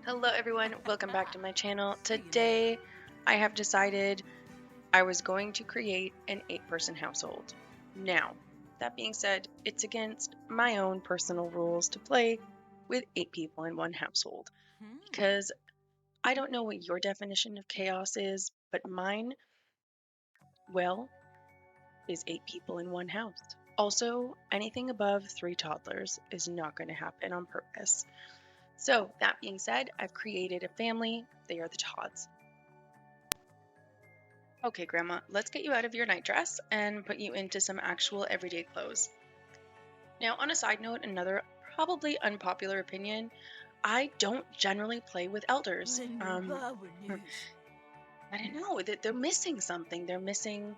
Hello everyone, welcome back to my channel. Today I have decided I was going to create an 8-person household. Now, that being said, it's against my own personal rules to play with 8 people in one household because I don't know what your definition of chaos is, but mine, well, is 8 people in one house. Also, anything above 3 toddlers is not going to happen on purpose. So, that being said, I've created a family. They are the Todds. Okay, Grandma, let's get you out of your nightdress and put you into some actual everyday clothes. Now, on a side note, another probably unpopular opinion, I don't generally play with elders. I don't know, that they're missing something. They're missing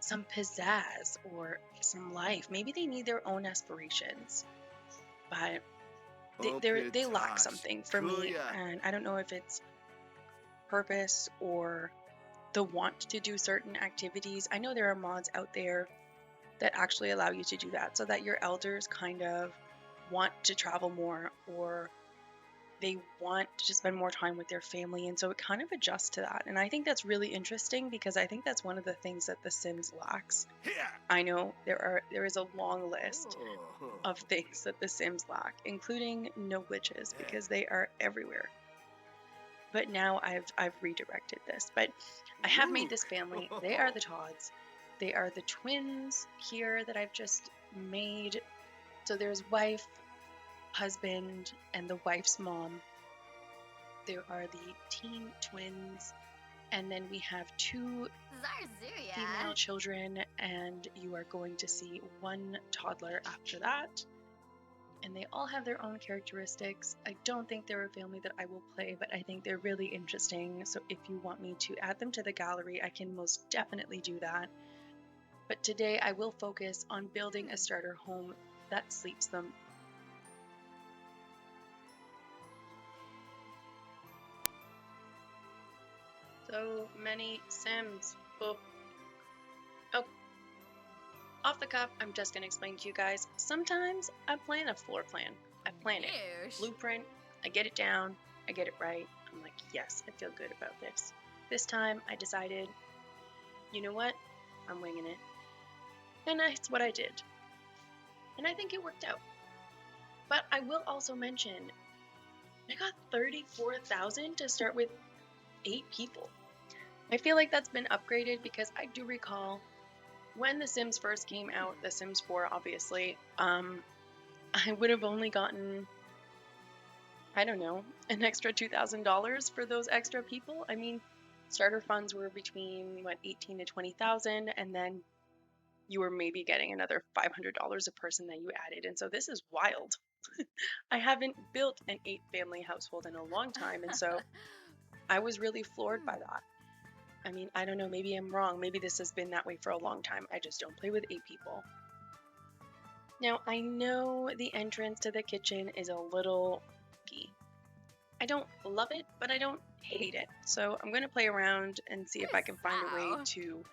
some pizzazz or some life. Maybe they need their own aspirations, but they lack Opitash, something for me, Kuya. and I don't know if it's purpose or the want to do certain activities. I know there are mods out there that actually allow you to do that so that your elders kind of want to travel more or they want to spend more time with their family, and so it kind of adjusts to that. And I think that's really interesting because I think that's one of the things that The Sims lacks. Here. I know there is a long list Oh. of things that The Sims lack, including no glitches because they are everywhere. But now I've redirected this. But I have made this family. They are the Todds. They are the twins here that I've just made. So there's wife, husband, and the wife's mom. There are the teen twins, and then we have 2 female children, and you are going to see 1 toddler after that. And they all have their own characteristics. I don't think they're a family that I will play, but I think they're really interesting. So if you want me to add them to the gallery, I can most definitely do that. But today I will focus on building a starter home that sleeps them. So many Sims. Oh, off the cuff, I'm just going to explain to you guys. Sometimes I plan a floor plan. I plan it. Blueprint. I get it down. I get it right. I'm like, yes, I feel good about this. This time I decided, you know what? I'm winging it. And that's what I did. And I think it worked out. But I will also mention, I got 34,000 to start with 8 people. I feel like that's been upgraded because I do recall when The Sims first came out, The Sims 4 obviously, I would have only gotten, I don't know, an extra $2,000 for those extra people. I mean, starter funds were between what 18 to 20,000, and then you were maybe getting another $500 a person that you added. And so this is wild. I haven't built an 8-family household in a long time, and so I was really floored by that. I mean, I don't know, maybe I'm wrong. Maybe this has been that way for a long time. I just don't play with 8 people. Now, I know the entrance to the kitchen is a little funky. I don't love it, but I don't hate it. So I'm going to play around and see if I can find a way to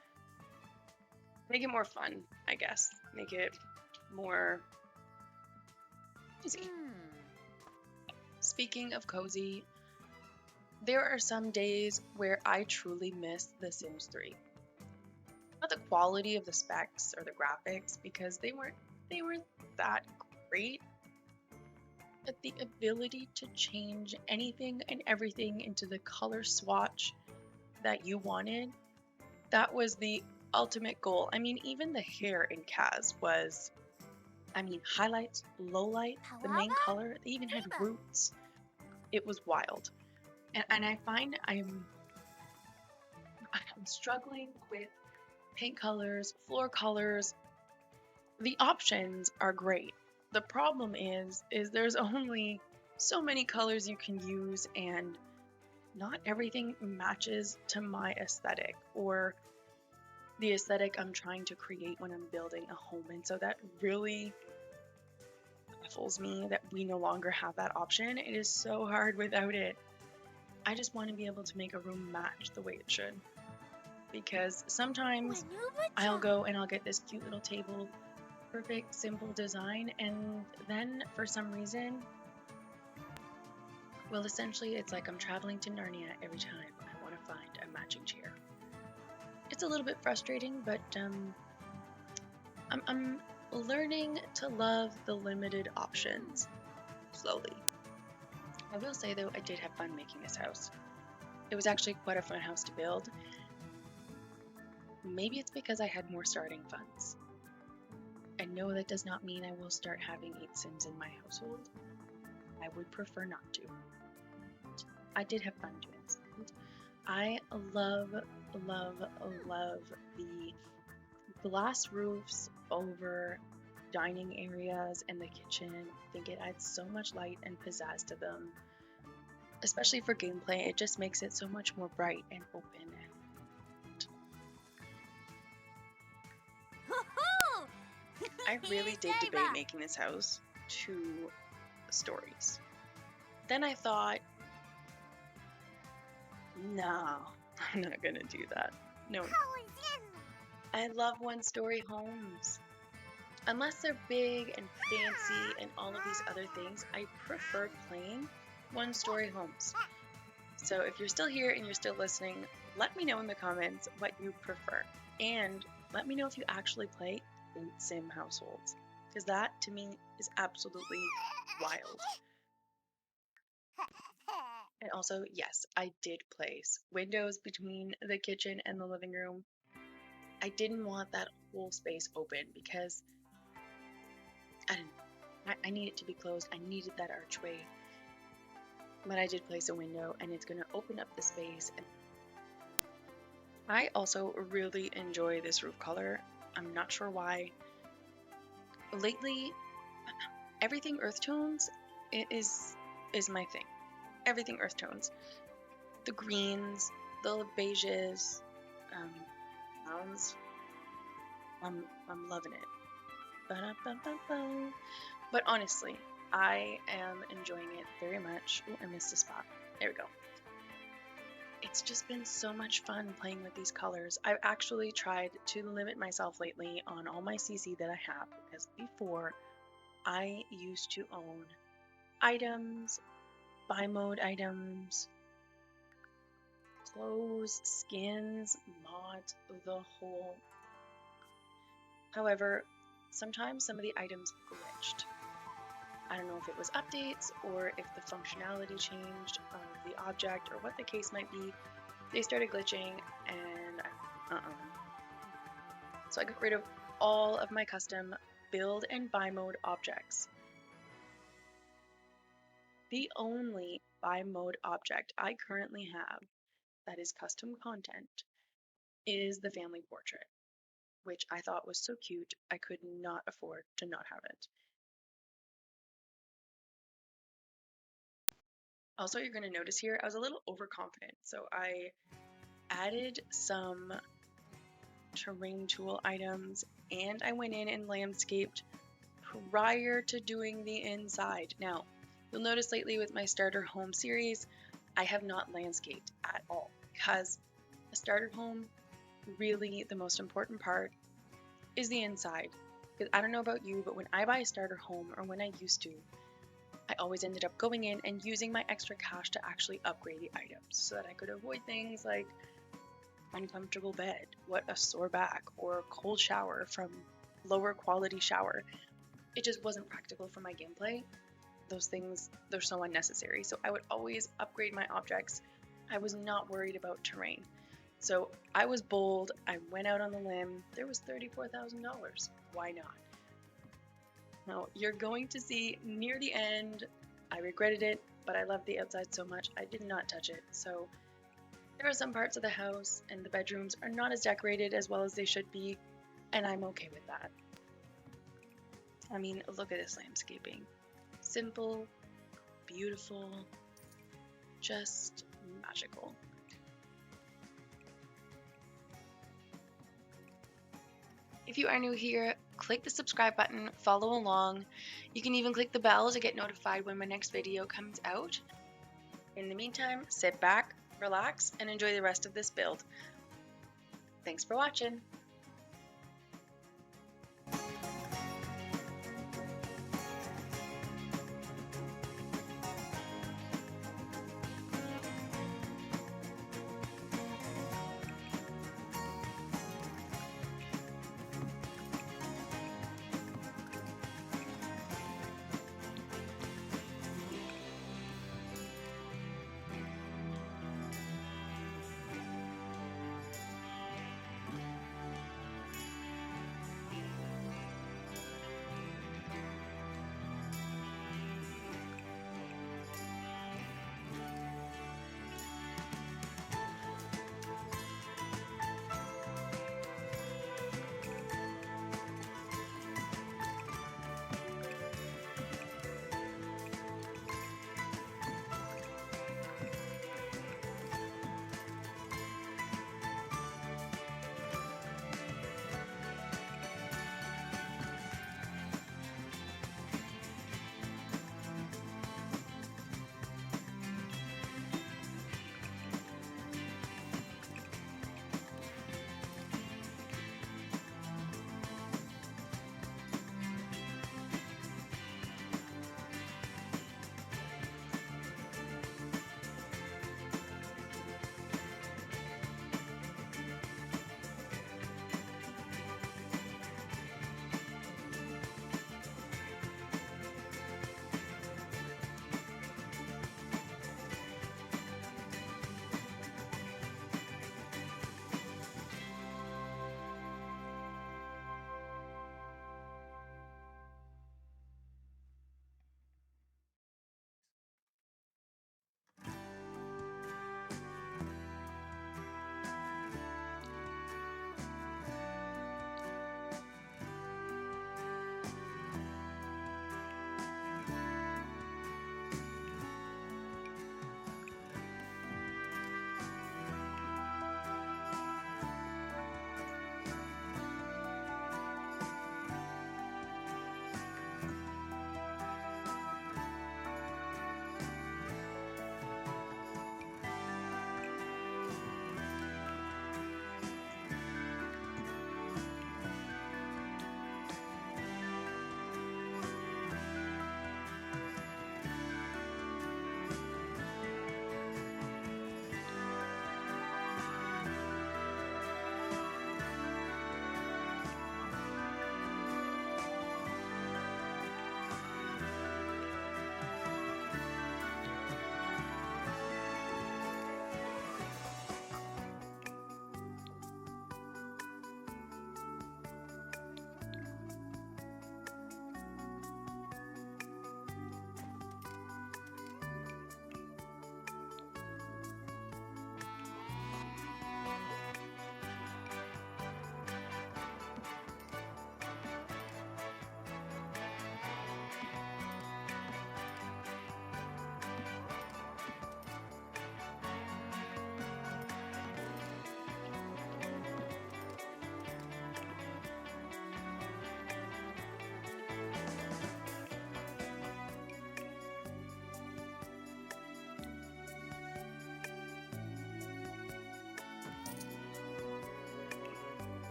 make it more fun, I guess. Make it more easy. Speaking of cozy, there are some days where I truly miss The Sims 3. Not the quality of the specs or the graphics because they weren't that great, but the ability to change anything and everything into the color swatch that you wanted, that was the ultimate goal. I mean, even the hair in Kaz was, I mean, highlights, lowlight, the main color, they even had roots. It was wild. And I find I'm struggling with paint colors, floor colors. The options are great. The problem is there's only so many colors you can use, and not everything matches to my aesthetic or the aesthetic I'm trying to create when I'm building a home. And so that really baffles me that we no longer have that option. It is so hard without it. I just want to be able to make a room match the way it should. Because sometimes I'll go and I'll get this cute little table, perfect, simple design, and then for some reason Well, essentially, it's like I'm traveling to Narnia every time I want to find a matching chair. It's a little bit frustrating, but I'm learning to love the limited options slowly. I will say, though, I did have fun making this house. It was actually quite a fun house to build. Maybe it's because I had more starting funds. And no, that does not mean I will start having 8 Sims in my household. I would prefer not to. I did have fun doing this. I love the glass roofs over dining areas and the kitchen. I think it adds so much light and pizzazz to them. Especially for gameplay, it just makes it so much more bright and open. I really did debate making this house 2 stories. Then I thought, no, I'm not gonna do that. No. I love 1-story homes. Unless they're big and fancy and all of these other things, I prefer playing 1-story homes. So if you're still here and you're still listening, let me know in the comments what you prefer. And let me know if you actually play 8 Sim households. Because that, to me, is absolutely wild. And also, yes, I did place windows between the kitchen and the living room. I didn't want that whole space open because I don't know. I need it to be closed. I needed that archway. But I did place a window and it's going to open up the space. I also really enjoy this roof color. I'm not sure why. Lately, everything earth tones is my thing. Everything earth tones. The greens, the beiges, browns. I'm loving it. Ba-da-ba-ba-ba. But honestly, I am enjoying it very much. Oh, I missed a spot. There we go. It's just been so much fun playing with these colors. I've actually tried to limit myself lately on all my CC that I have, because before I used to own items, buy mode items, clothes, skins, mods, the whole. However, sometimes some of the items glitched. I don't know if it was updates or if the functionality changed of the object or what the case might be. They started glitching and So I got rid of all of my custom build and buy mode objects. The only buy mode object I currently have that is custom content is the family portrait, which I thought was so cute I could not afford to not have it. Also, you're going to notice here, I was a little overconfident, so I added some terrain tool items and I went in and landscaped prior to doing the inside. Now, you'll notice lately with my starter home series, I have not landscaped at all because a starter home, really the most important part is the inside. Because I don't know about you, but when I buy a starter home, or when I used to, I always ended up going in and using my extra cash to actually upgrade the items so that I could avoid things like uncomfortable bed, what a sore back, or cold shower from lower quality shower. It just wasn't practical for my gameplay. Those things, they're so unnecessary. So I would always upgrade my objects. I was not worried about terrain. So I was bold, I went out on the limb. There was $34,000. Why not? Now, you're going to see near the end, I regretted it, but I loved the outside so much, I did not touch it. So there are some parts of the house and the bedrooms are not as decorated as well as they should be, and I'm okay with that. I mean, look at this landscaping. Simple, beautiful, just magical. If you are new here, click the subscribe button, follow along. You can even click the bell to get notified when my next video comes out. In the meantime, sit back, relax, and enjoy the rest of this build. Thanks for watching.